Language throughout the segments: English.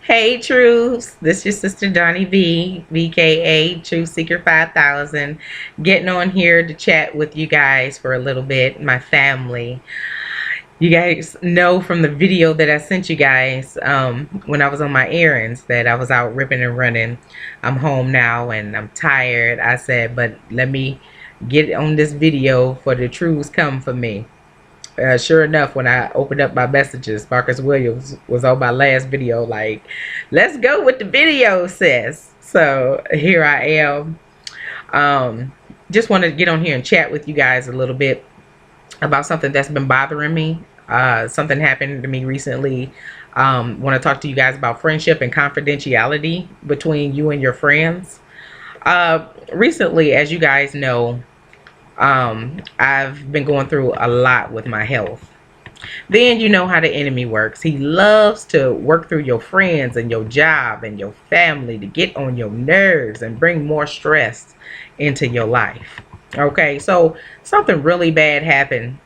Hey Truths, this is your sister Donnie V, VKA Truth Seeker 5000, getting on here to chat with you guys for a little bit, my family. You guys know from the video that I sent you guys when I was on my errands that I was out ripping and running. I'm home now and I'm tired. I said, but let me get on this video for the truths come for me. Sure enough, when I opened up my messages, Marcus Williams was on my last video like, let's go with the video, sis. So here I am. Just wanted to get on here and chat with you guys a little bit about something that's been bothering me. Something happened to me recently. Want to talk to you guys about friendship and confidentiality between you and your friends. Recently, as you guys know, I've been going through a lot with my health. Then you know how the enemy works. He loves to work through your friends and your job and your family to get on your nerves and bring more stress into your life. Okay, so something really bad happened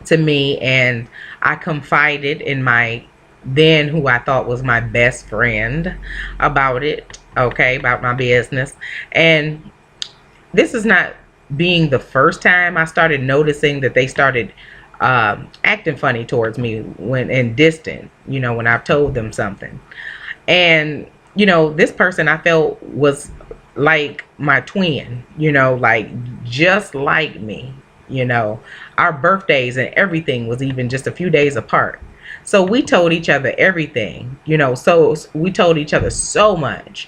to me, and I confided in my then who I thought was my best friend about it. Okay, about my business. And this is not being the first time I started noticing that they started acting funny towards me when and distant, when I've told them something. And, this person I felt was like my twin, like just like me, our birthdays and everything was even just a few days apart. So we told each other everything, so we told each other so much.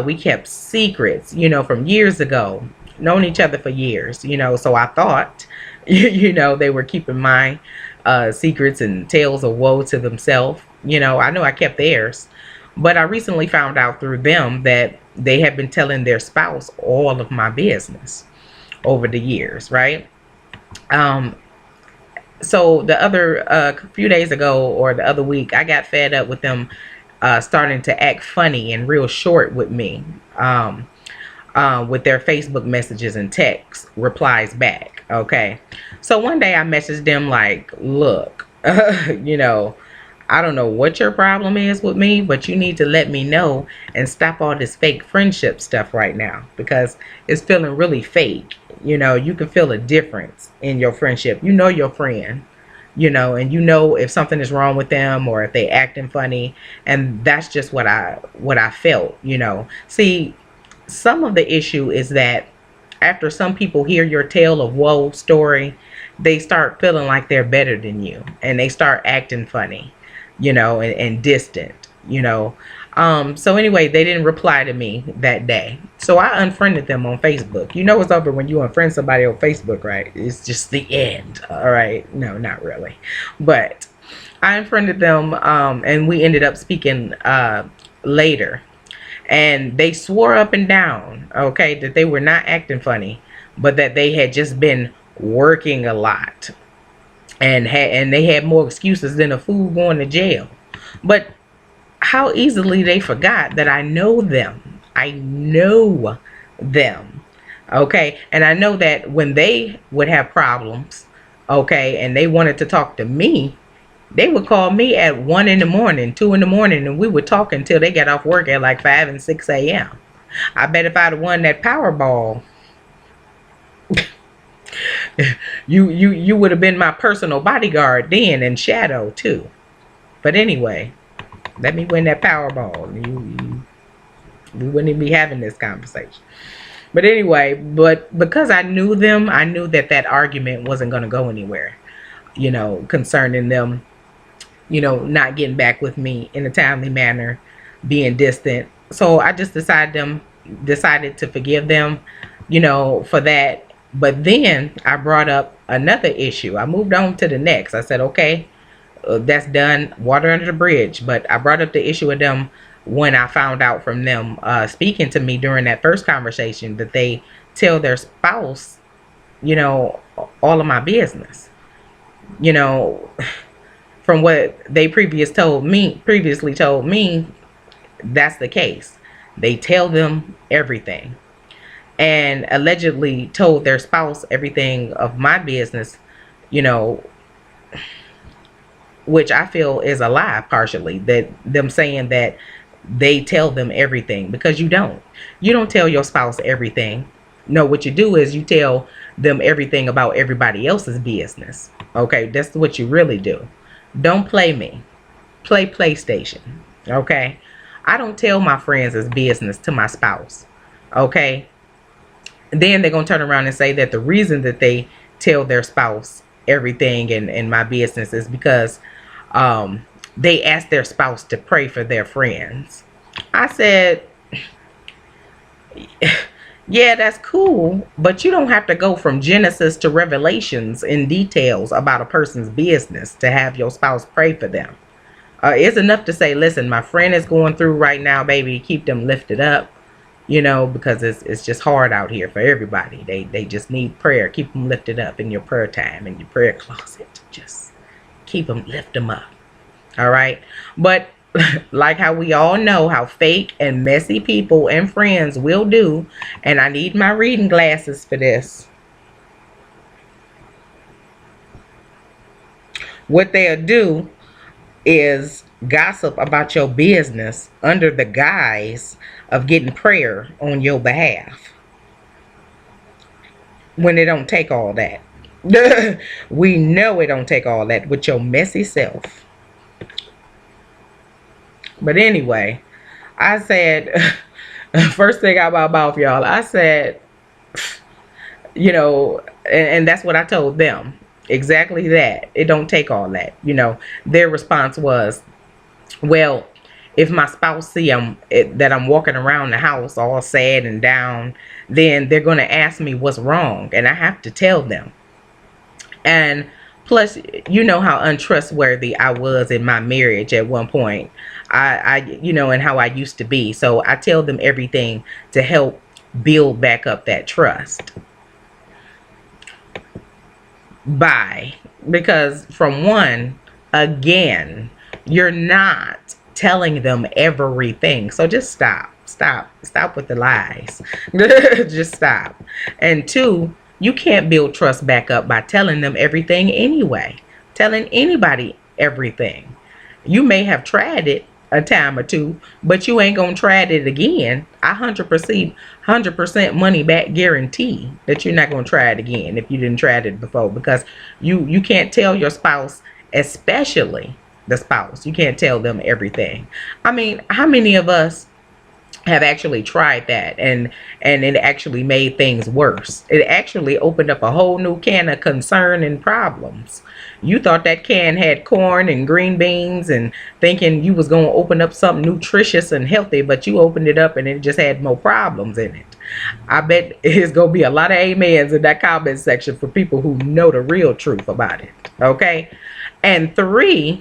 We kept secrets, from years ago, known each other for years, so I thought, they were keeping my secrets and tales of woe to themselves. I know I kept theirs, but I recently found out through them that they had been telling their spouse all of my business over the years, right? So the other few days ago or the other week, I got fed up with them starting to act funny and real short with me. With their Facebook messages and text replies back. Okay. So one day I messaged them like, look, I don't know what your problem is with me, but you need to let me know and stop all this fake friendship stuff right now because it's feeling really fake. You can feel a difference in your friendship. Your friend, and if something is wrong with them or if they acting funny. And that's just what I felt, See, some of the issue is that after some people hear your tale of woe story, they start feeling like they're better than you and they start acting funny, and distant, So anyway, they didn't reply to me that day. So I unfriended them on Facebook. It's over when you unfriend somebody on Facebook, right? It's just the end. All right. No, not really. But I unfriended them and we ended up speaking later. And they swore up and down, okay, that they were not acting funny, but that they had just been working a lot and they had more excuses than a fool going to jail. But how easily they forgot that I know them. I know them. Okay. And I know that when they would have problems, okay, and they wanted to talk to me, they would call me at 1 in the morning, 2 in the morning, and we would talk until they got off work at like 5 and 6 a.m. I bet if I'd have won that Powerball, you would have been my personal bodyguard then and shadow too. But anyway, let me win that Powerball. We wouldn't even be having this conversation. But anyway, but because I knew them, I knew that argument wasn't going to go anywhere, concerning them not getting back with me in a timely manner, being distant. So I just decided to forgive them, for that. But then I brought up another issue. I moved on to the next. I said, okay, that's done, water under the bridge. But I brought up the issue with them when I found out from them speaking to me during that first conversation that they tell their spouse, all of my business. From what they previously told me, that's the case. They tell them everything and allegedly told their spouse everything of my business, which I feel is a lie partially, that them saying that they tell them everything, because you don't tell your spouse everything. No, what you do is you tell them everything about everybody else's business. Okay, that's what you really do. Don't play me. Play PlayStation. Okay, I don't tell my friends' business to my spouse. Okay, then they're gonna turn around and say that the reason that they tell their spouse everything in my business is because they ask their spouse to pray for their friends. I said, yeah, that's cool, but you don't have to go from Genesis to Revelations in details about a person's business to have your spouse pray for them. It's enough to say, listen, my friend is going through right now, baby. Keep them lifted up, because it's just hard out here for everybody. They just need prayer. Keep them lifted up in your prayer time, in your prayer closet. Just lift them up. All right. But like how we all know how fake and messy people and friends will do, and I need my reading glasses for this. What they'll do is gossip about your business under the guise of getting prayer on your behalf, when it don't take all that. We know it don't take all that with your messy self. But anyway, I said, first thing out my mouth, y'all, I said, and that's what I told them. Exactly that. It don't take all that. Their response was, well, if my spouse see that I'm walking around the house all sad and down, then they're going to ask me what's wrong, and I have to tell them. And plus, you know how untrustworthy I was in my marriage at one point. And how I used to be. So I tell them everything to help build back up that trust. Bye. Because again, you're not telling them everything. So just stop with the lies. Just stop. And two, you can't build trust back up by telling them everything anyway. Telling anybody everything. You may have tried it a time or two, but you ain't gonna try it again. 100% money back guarantee that you're not gonna try it again if you didn't try it before, because you can't tell your spouse, especially the spouse, you can't tell them everything. I mean, how many of us have actually tried that and it actually made things worse? It actually opened up a whole new can of concern and problems. You thought that can had corn and green beans and thinking you was going to open up something nutritious and healthy, but you opened it up and it just had more problems in it. I bet it's going to be a lot of amens in that comment section for people who know the real truth about it. Okay. And three,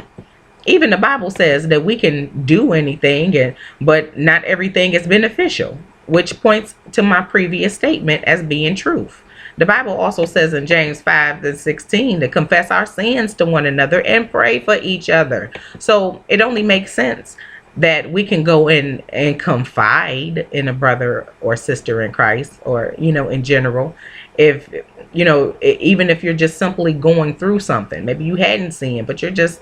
even the Bible says that we can do anything, but not everything is beneficial, which points to my previous statement as being truth. The Bible also says in James 5:16 to confess our sins to one another and pray for each other. So it only makes sense that we can go in and confide in a brother or sister in Christ, or, in general, if, even if you're just simply going through something, maybe you hadn't seen, but you just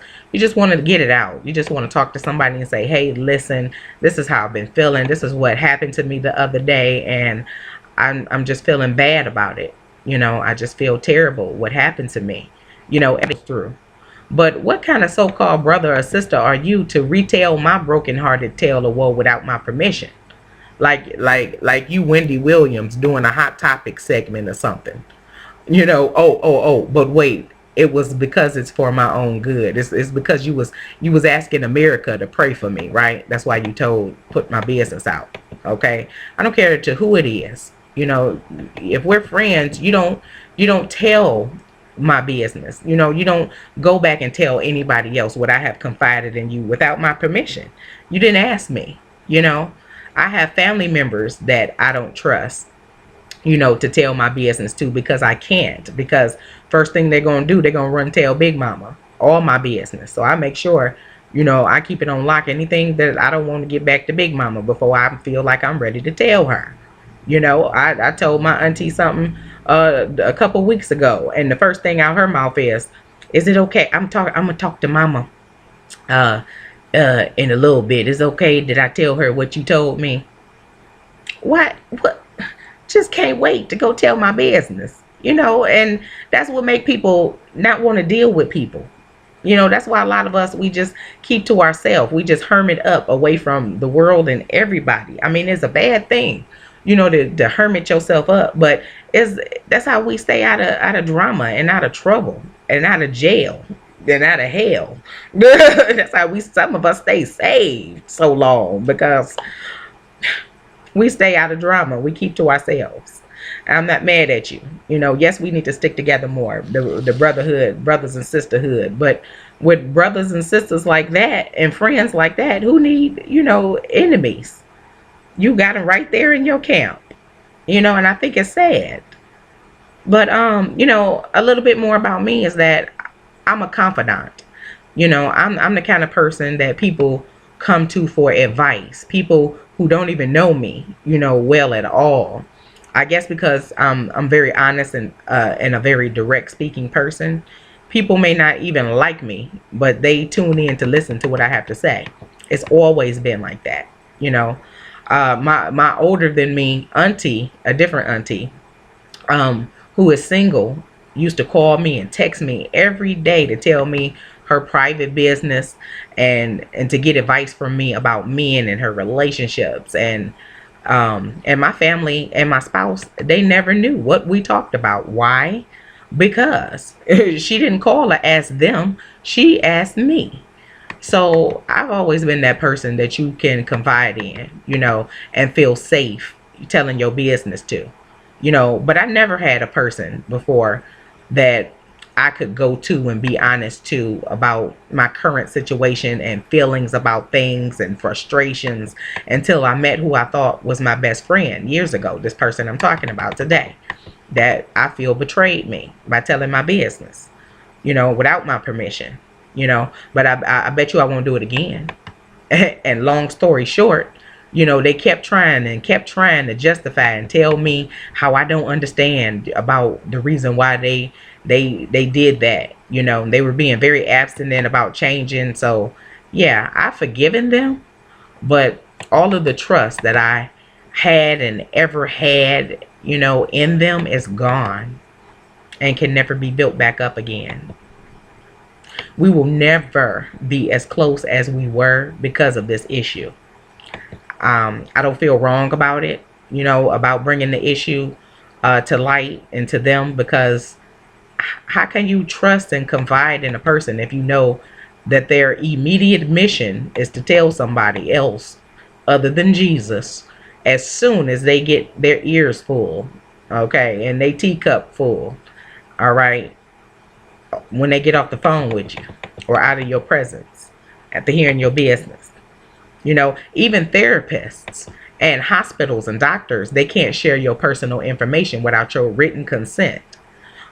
want to get it out. You just want to talk to somebody and say, hey, listen, this is how I've been feeling. This is what happened to me the other day, and I'm just feeling bad about it. I just feel terrible what happened to me, it's through. But what kind of so-called brother or sister are you to retell my broken-hearted tale of woe without my permission? Like you, Wendy Williams, doing a Hot Topic segment or something. But wait, it was because it's for my own good. It's because you was asking America to pray for me, right? That's why you put my business out. Okay, I don't care to who it is. If we're friends, you don't tell my business. You don't go back and tell anybody else what I have confided in you without my permission. You didn't ask me. I have family members that I don't trust, to tell my business to, because I can't. Because first thing they're going to do, they're going to run and tell Big Mama all my business. So I make sure, I keep it on lock. Anything that I don't want to get back to Big Mama before I feel like I'm ready to tell her. I told my auntie something a couple weeks ago, and the first thing out her mouth is it okay? I'm gonna talk to Mama. uh in a little bit. It's okay. Did I tell her what you told me? What? Just can't wait to go tell my business, and that's what make people not want to deal with people. That's why a lot of us, we just keep to ourselves. We just hermit up away from the world and everybody. I mean, it's a bad thing, to hermit yourself up, but that's how we stay out of drama and out of trouble and out of jail and out of hell. That's how some of us stay saved so long, because we stay out of drama. We keep to ourselves. I'm not mad at you. Yes, we need to stick together more. The brotherhood, brothers and sisterhood. But with brothers and sisters like that and friends like that, who need, enemies? You got them right there in your camp. And I think it's sad. But a little bit more about me is that I'm a confidant. I'm the kind of person that people come to for advice. People who don't even know me, well at all. I guess because I'm very honest and a very direct speaking person. People may not even like me, but they tune in to listen to what I have to say. It's always been like that, my older than me auntie, a different auntie, who is single, used to call me and text me every day to tell me her private business and to get advice from me about men and her relationships. And my family and my spouse, they never knew what we talked about. Why? Because she didn't call or ask them, she asked me. So I've always been that person that you can confide in, and feel safe telling your business to, but I never had a person before that I could go to and be honest to about my current situation and feelings about things and frustrations, until I met who I thought was my best friend years ago. This person I'm talking about today, that I feel betrayed me by telling my business, without my permission, but I bet you I won't do it again. And long story short, they kept trying to justify and tell me how I don't understand about the reason why they did that. They were being very abstinent about changing. So yeah, I've forgiven them, but all of the trust that I had and ever had, in them is gone and can never be built back up again. We will never be as close as we were because of this issue. I don't feel wrong about it, about bringing the issue to light and to them, because how can you trust and confide in a person if you know that their immediate mission is to tell somebody else other than Jesus as soon as they get their ears full, okay, and they teacup full, all right, when they get off the phone with you or out of your presence after hearing your business. Even therapists and hospitals and doctors, they can't share your personal information without your written consent.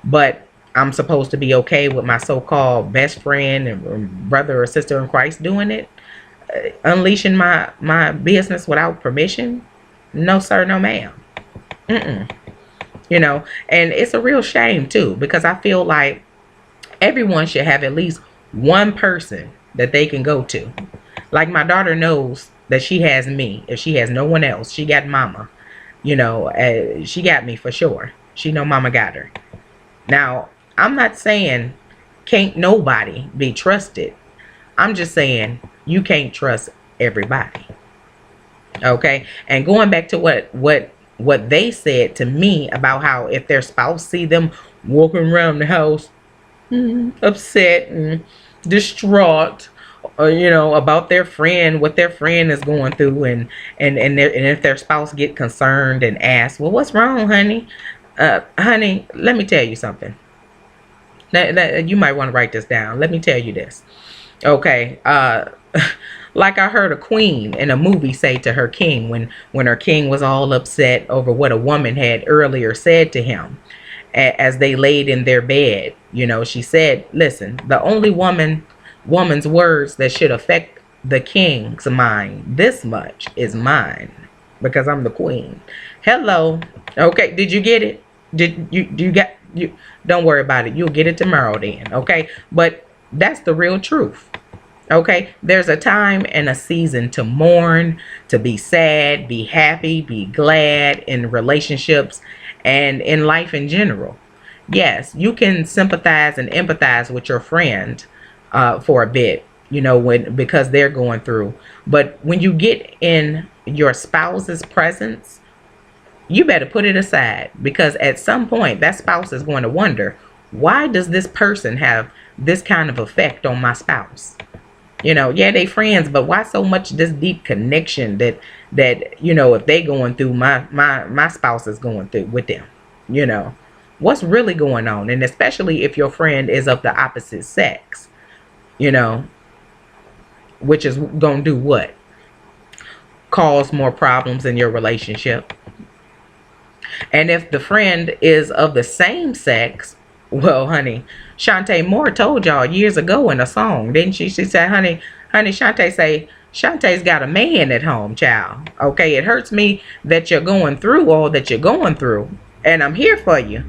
But I'm supposed to be okay with my so-called best friend and brother or sister in Christ doing it, unleashing my business without permission? No, sir, no, ma'am. Mm-mm. And it's a real shame too, because I feel like everyone should have at least one person that they can go to. Like my daughter knows that she has me. If she has no one else, she got mama. She got me for sure. She know mama got her. Now, I'm not saying can't nobody be trusted. I'm just saying you can't trust everybody. Okay? And going back to what they said to me about how if their spouse see them walking around the house upset and distraught, about their friend, what their friend is going through, and if their spouse get concerned and ask, well, what's wrong, honey? Honey, let me tell you something. That you might want to write this down. Let me tell you this. Okay. Like I heard a queen in a movie say to her king when her king was all upset over what a woman had earlier said to him as they laid in their bed. She said, listen, the only woman's words that should affect the king's mind this much is mine, because I'm the queen. Hello. Okay, did you get it? Don't worry about it. You'll get it tomorrow then. Okay, but that's the real truth. Okay, there's a time and a season to mourn, to be sad, be happy, be glad in relationships and in life in general. Yes, you can sympathize and empathize with your friend for a bit, when because they're going through. But when you get in your spouse's presence, you better put it aside, because at some point that spouse is going to wonder, why does this person have this kind of effect on my spouse? Yeah, they friends, but why so much this deep connection that if they going through, my spouse is going through with them. you know what's really going on, and especially if your friend is of the opposite sex, you know which is gonna do what? Cause more problems in your relationship. And if the friend is of the same sex, well, honey, Shantae Moore told y'all years ago in a song, didn't she? She said, honey, Shantae's got a man at home, child. Okay, it hurts me that you're going through all that you're going through, and I'm here for you.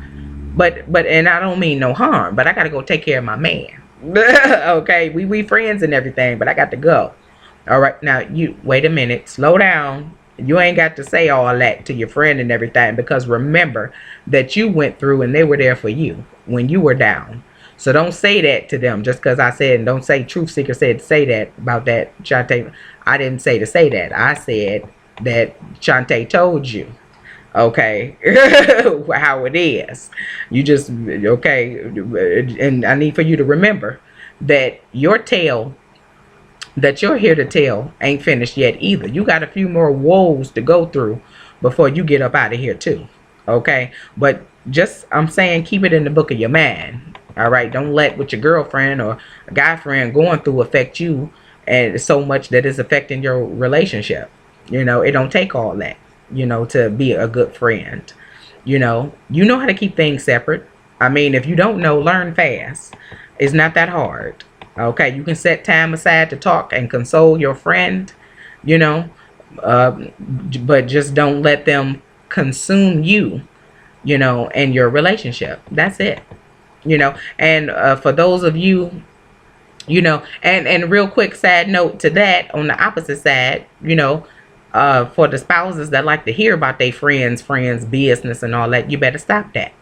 But and I don't mean no harm, but I gotta go take care of my man. Okay, we friends and everything, but I got to go. All right, now you wait a minute, slow down. You ain't got to say all that to your friend and everything, because remember that you went through and they were there for you when you were down. So don't say that to them just because I said, and don't say Truth Seeker said say that about that, Shantae. I didn't say to say that. I said that Shantae told you. Okay, how it is. You just, okay, and I need for you to remember that your tale that you're here to tell ain't finished yet either. You got a few more woes to go through before you get up out of here too. Okay, but just, I'm saying, keep it in the book of your mind. All right, don't let what your girlfriend or a guy friend going through affect you, and so much that it's affecting your relationship. It don't take all that, to be a good friend. How to keep things separate. I mean, if you don't know, learn fast. It's not that hard. Okay, you can set time aside to talk and console your friend, but just don't let them consume you, and your relationship. That's it. And for those of you, and real quick side note to that, on the opposite side, for the spouses that like to hear about their friends business and all that, you better stop that.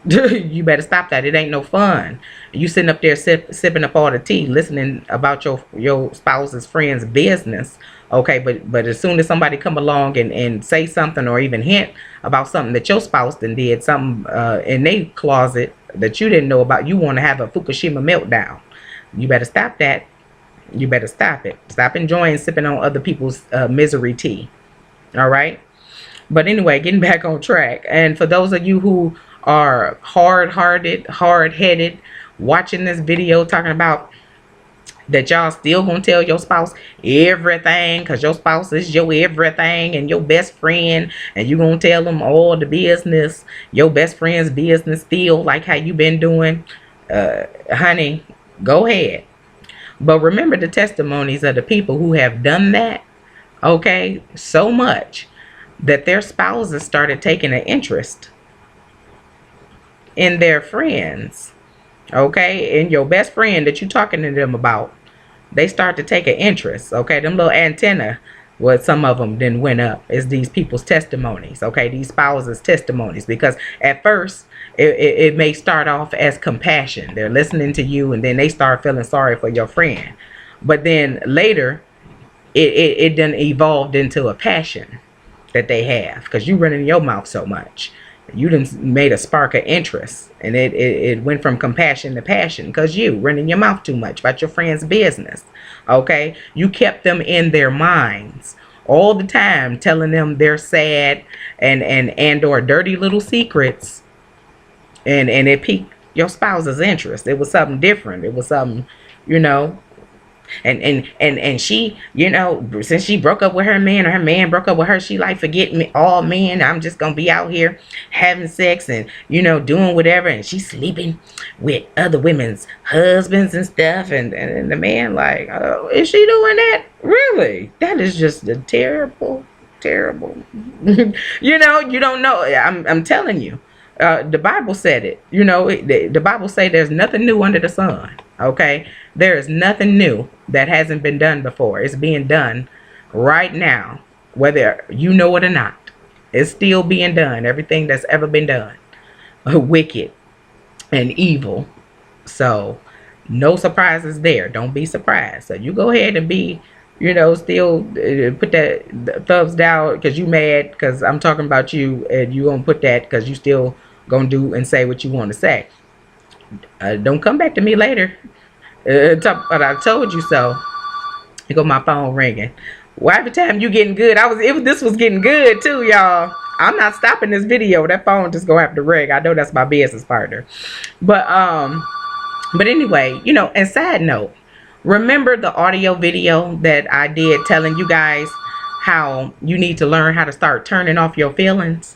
You better stop that. It ain't no fun. You sitting up there sipping up all the tea, listening about your spouse's friend's business. Okay, but as soon as somebody come along and say something or even hint about something that your spouse did something in their closet that you didn't know about, you want to have a Fukushima meltdown. You better stop that. You better stop it. Stop enjoying sipping on other people's misery tea. All right. But anyway, getting back on track. And for those of you who are hard-headed, watching this video talking about that y'all still gonna tell your spouse everything because your spouse is your everything and your best friend, and you gonna tell them all the business, your best friend's business still, like how you been doing, honey, go ahead. But remember the testimonies of the people who have done that, okay, so much that their spouses started taking an interest in their friends, okay, in your best friend that you talking to them about. They start to take an interest, okay. Them little antenna, what some of them then went up, is these people's testimonies, okay, these spouses' testimonies. Because at first it may start off as compassion. They're listening to you, and then they start feeling sorry for your friend. But then later it then evolved into a passion that they have, because you running your mouth so much. You done made a spark of interest, and it went from compassion to passion because you running your mouth too much about your friend's business. Okay, you kept them in their minds all the time, telling them their sad and or dirty little secrets, and it piqued your spouse's interest. It was something different. It was something, and she, since she broke up with her man, or her man broke up with her, she like, forget me, all men, I'm just gonna be out here having sex and doing whatever, and she's sleeping with other women's husbands and stuff, and the man like, oh, is she doing that? Really? That is just a terrible you don't know. I'm telling you, the Bible said it. The Bible say there's nothing new under the sun. Okay, there is nothing new that hasn't been done before. It's being done right now, whether you know it or not. It's still being done. Everything that's ever been done, wicked and evil. So no surprises there. Don't be surprised. So you go ahead and be, still put that thumbs down because you mad because I'm talking about you, and you gonna put that because you still gonna do and say what you want to say. Don't come back to me later. But I told you so. You go, my phone ringing. Well, every time you getting good, this was getting good too, y'all. I'm not stopping this video. That phone just gonna have to ring. I know that's my business partner. But anyway, and side note, remember the audio video that I did telling you guys how you need to learn how to start turning off your feelings?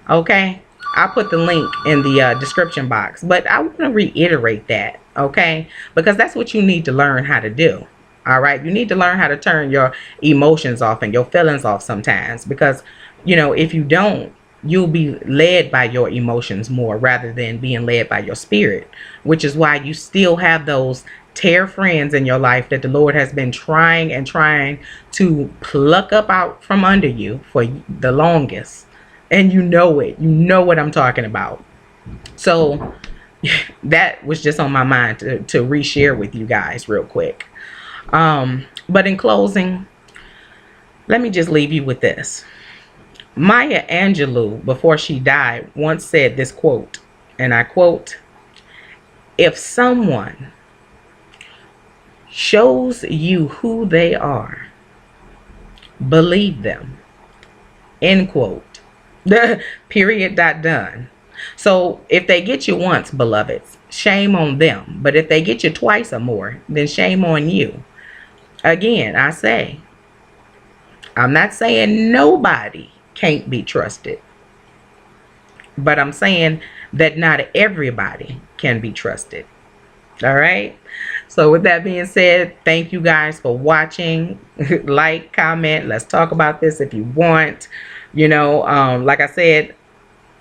Okay, I'll put the link in the description box, but I want to reiterate that, okay, because that's what you need to learn how to do. All right, you need to learn how to turn your emotions off and your feelings off sometimes, because if you don't, you'll be led by your emotions more rather than being led by your spirit, which is why you still have those tear friends in your life that the Lord has been trying and trying to pluck up out from under you for the longest. And you know it. You know what I'm talking about. So that was just on my mind to reshare with you guys real quick. But in closing, let me just leave you with this. Maya Angelou, before she died, once said this quote, and I quote, "If someone shows you who they are, believe them." End quote. Period. Done. So if they get you once, beloveds, shame on them. But if they get you twice or more, then shame on you. Again, I say, I'm not saying nobody can't be trusted, but I'm saying that not everybody can be trusted. All right. So with that being said, thank you guys for watching. Like, comment, let's talk about this if you want. Like I said,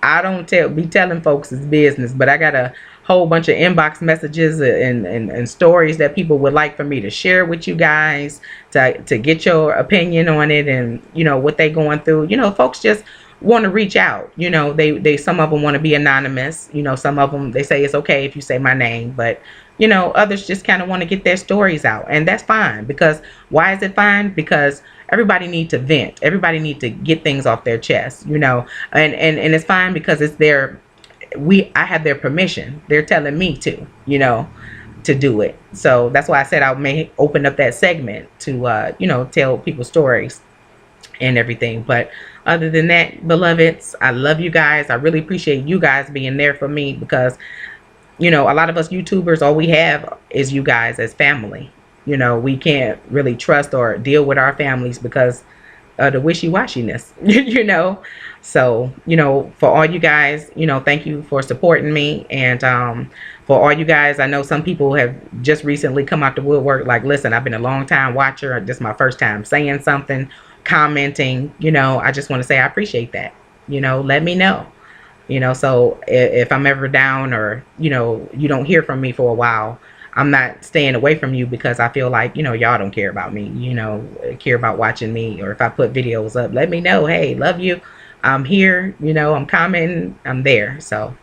I don't be telling folks it's business, but I got a whole bunch of inbox messages and stories that people would like for me to share with you guys to get your opinion on it, and what they going through. Folks just want to reach out. They some of them want to be anonymous. Some of them, they say it's okay if you say my name, but others just kind of want to get their stories out, and that's fine. Because why is it fine? Because everybody need to vent. Everybody need to get things off their chest, and it's fine because it's I have their permission. They're telling me to do it. So that's why I said I may open up that segment to, tell people stories and everything. But other than that, beloveds, I love you guys. I really appreciate you guys being there for me, because, a lot of us YouTubers, all we have is you guys as family. We can't really trust or deal with our families because of the wishy-washiness, So, for all you guys, thank you for supporting me. And for all you guys, I know some people have just recently come out the woodwork. Like, listen, I've been a long time watcher. This is my first time saying something, commenting. I just want to say I appreciate that. Let me know. So if I'm ever down, or, you don't hear from me for a while, I'm not staying away from you because I feel like, y'all don't care about me, care about watching me. Or if I put videos up, let me know. Hey, love you. I'm here, I'm commenting, I'm there. So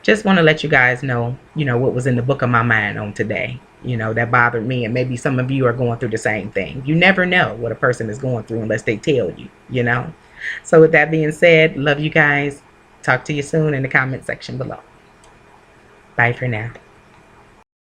just want to let you guys know, what was in the book of my mind on today, that bothered me. And maybe some of you are going through the same thing. You never know what a person is going through unless they tell you, So with that being said, love you guys. Talk to you soon in the comment section below. Bye for now.